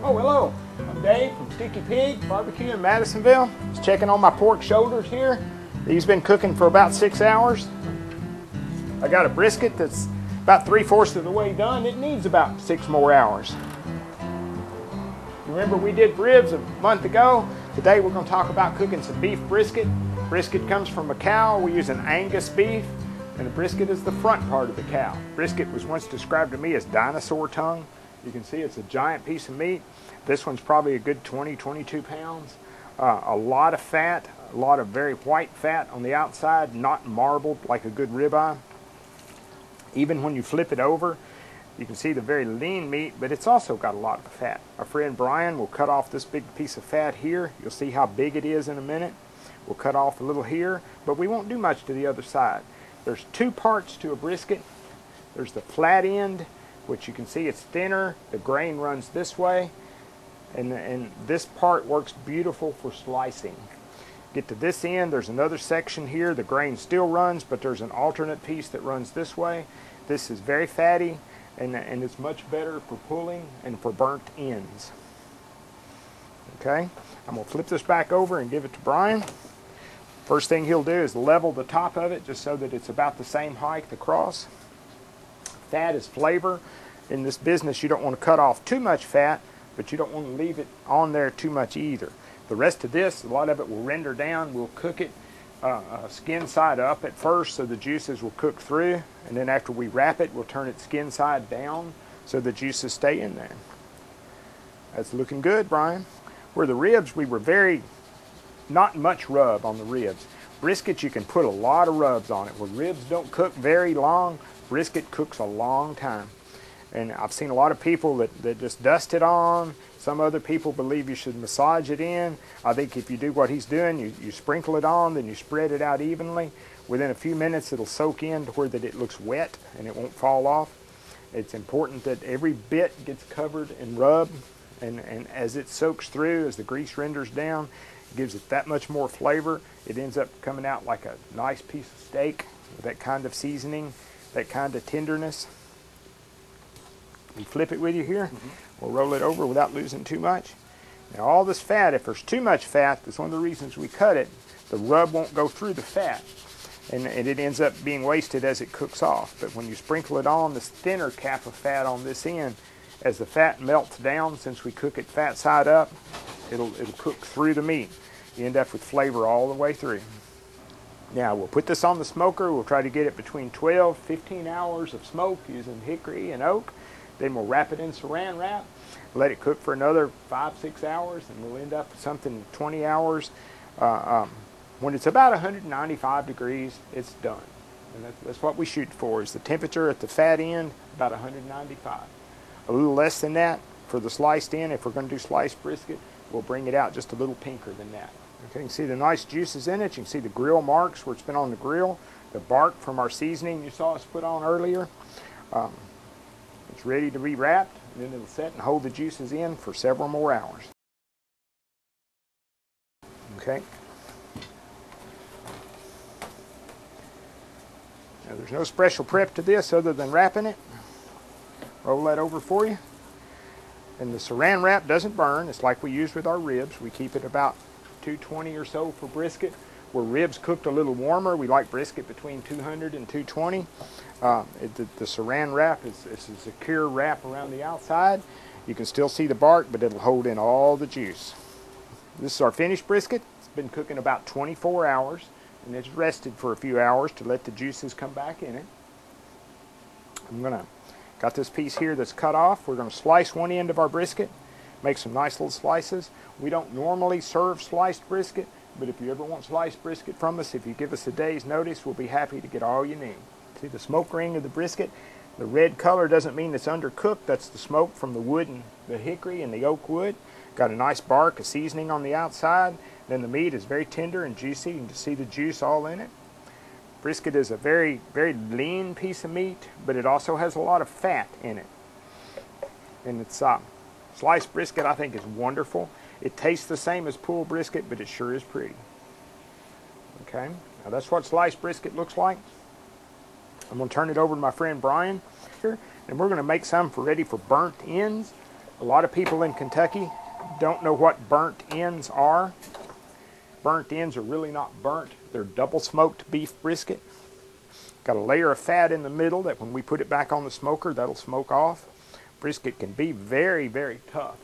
Oh, hello. I'm Dave from Sticky Pig Barbecue in Madisonville. Just checking on my pork shoulders here. These have been cooking for about 6 hours. I got a brisket that's about 3/4 of the way done. It needs about 6 more hours. Remember we did ribs a month ago? Today we're going to talk about cooking some beef brisket. Brisket comes from a cow. We use an Angus beef, and the brisket is the front part of the cow. Brisket was once described to me as dinosaur tongue. You can see it's a giant piece of meat. This one's probably a good 20-22 pounds. A lot of fat, a lot of very white fat on the outside, not marbled like a good ribeye. Even when you flip it over, you can see the very lean meat, but it's also got a lot of fat. Our friend Brian will cut off this big piece of fat here. You'll see how big it is in a minute. We'll cut off a little here, but we won't do much to the other side. There's 2 parts to a brisket. There's the flat end, which you can see it's thinner. The grain runs this way, and this part works beautiful for slicing. Get to this end, there's another section here. The grain still runs, but there's an alternate piece that runs this way. This is very fatty, and it's much better for pulling and for burnt ends. Okay, I'm going to flip this back over and give it to Brian. First thing he'll do is level the top of it just so that it's about the same height across. Fat is flavor. In this business, you don't want to cut off too much fat, but you don't want to leave it on there too much either. The rest of this, a lot of it will render down. We'll cook it skin side up at first so the juices will cook through, and then after we wrap it, we'll turn it skin side down so the juices stay in there. That's looking good, Brian. Where the ribs, we were not much rub on the ribs. Brisket, you can put a lot of rubs on it. Where ribs don't cook very long, brisket cooks a long time. And I've seen a lot of people that just dust it on. Some other people believe you should massage it in. I think if you do what he's doing, you sprinkle it on, then you spread it out evenly. Within a few minutes, it'll soak in to where that it looks wet and it won't fall off. It's important that every bit gets covered and rubbed, and as it soaks through, as the grease renders down, it gives it that much more flavor. It ends up coming out like a nice piece of steak with that kind of seasoning, that kind of tenderness. We flip it with you here. We'll roll it over without losing too much. Now all this fat, if there's too much fat, that's one of the reasons we cut it. The rub won't go through the fat, and it ends up being wasted as it cooks off. But when you sprinkle it on, this thinner cap of fat on this end, as the fat melts down, since we cook it fat side up, it'll cook through the meat. You end up with flavor all the way through. Now we'll put this on the smoker. We'll try to get it between 12-15 hours of smoke using hickory and oak. Then we'll wrap it in saran wrap, let it cook for another 5-6 hours, and we'll end up with something 20 hours. When it's about 195 degrees, it's done. And that's what we shoot for, is the temperature at the fat end, about 195. A little less than that for the sliced end. If we're going to do sliced brisket, we'll bring it out just a little pinker than that. Okay, you can see the nice juices in it. You can see the grill marks where it's been on the grill, the bark from our seasoning you saw us put on earlier. It's ready to be wrapped, and then it'll set and hold the juices in for several more hours. Okay. Now there's no special prep to this other than wrapping it. Roll that over for you. And the saran wrap doesn't burn. It's like we use with our ribs. We keep it about 220 or so for brisket. Where ribs cooked a little warmer, we like brisket between 200 and 220. The saran wrap is a secure wrap around the outside. You can still see the bark, but it'll hold in all the juice. This is our finished brisket. It's been cooking about 24 hours, and it's rested for a few hours to let the juices come back in it. Got this piece here that's cut off. We're gonna slice one end of our brisket, make some nice little slices. We don't normally serve sliced brisket, but if you ever want sliced brisket from us, if you give us a day's notice, we'll be happy to get all you need. See the smoke ring of the brisket? The red color doesn't mean it's undercooked. That's the smoke from the wood and the hickory and the oak wood. Got a nice bark, a seasoning on the outside. Then the meat is very tender and juicy. You can just see the juice all in it. Brisket is a very, very lean piece of meat, but it also has a lot of fat in it. And it's sliced brisket, I think, is wonderful. It tastes the same as pulled brisket, but it sure is pretty. Okay, now that's what sliced brisket looks like. I'm going to turn it over to my friend Brian here, and we're going to make some ready for burnt ends. A lot of people in Kentucky don't know what burnt ends are. Burnt ends are really not burnt. They're double smoked beef brisket. Got a layer of fat in the middle that when we put it back on the smoker, that'll smoke off. Brisket can be very, very tough.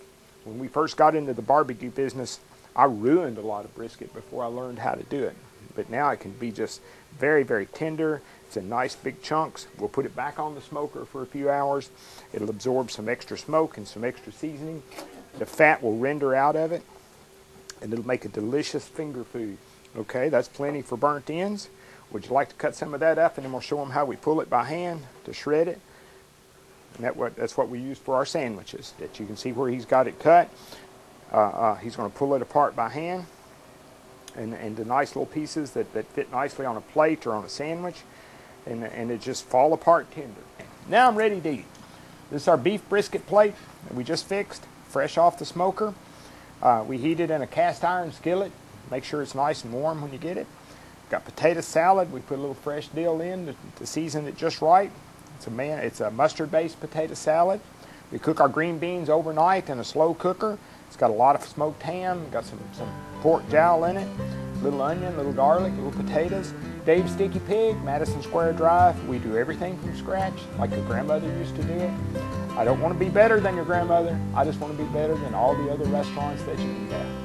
When we first got into the barbecue business, I ruined a lot of brisket before I learned how to do it. But now it can be just very, very tender. It's in nice big chunks. We'll put it back on the smoker for a few hours. It'll absorb some extra smoke and some extra seasoning. The fat will render out of it, and it'll make a delicious finger food. Okay, that's plenty for burnt ends. Would you like to cut some of that up, and then we'll show them how we pull it by hand to shred it. And that's what we use for our sandwiches. That you can see where he's got it cut. He's going to pull it apart by hand, and the nice little pieces that fit nicely on a plate or on a sandwich, and it just fall apart tender. Now I'm ready to eat. This is our beef brisket plate that we just fixed, fresh off the smoker. We heat it in a cast iron skillet. Make sure it's nice and warm when you get it. Got potato salad. We put a little fresh dill in to season it just right. It's a mustard-based potato salad. We cook our green beans overnight in a slow cooker. It's got a lot of smoked ham, got some pork jowl in it, little onion, little garlic, little potatoes. Dave's Sticky Pig, Madison Square Drive. We do everything from scratch, like your grandmother used to do it. I don't want to be better than your grandmother. I just want to be better than all the other restaurants that you can have.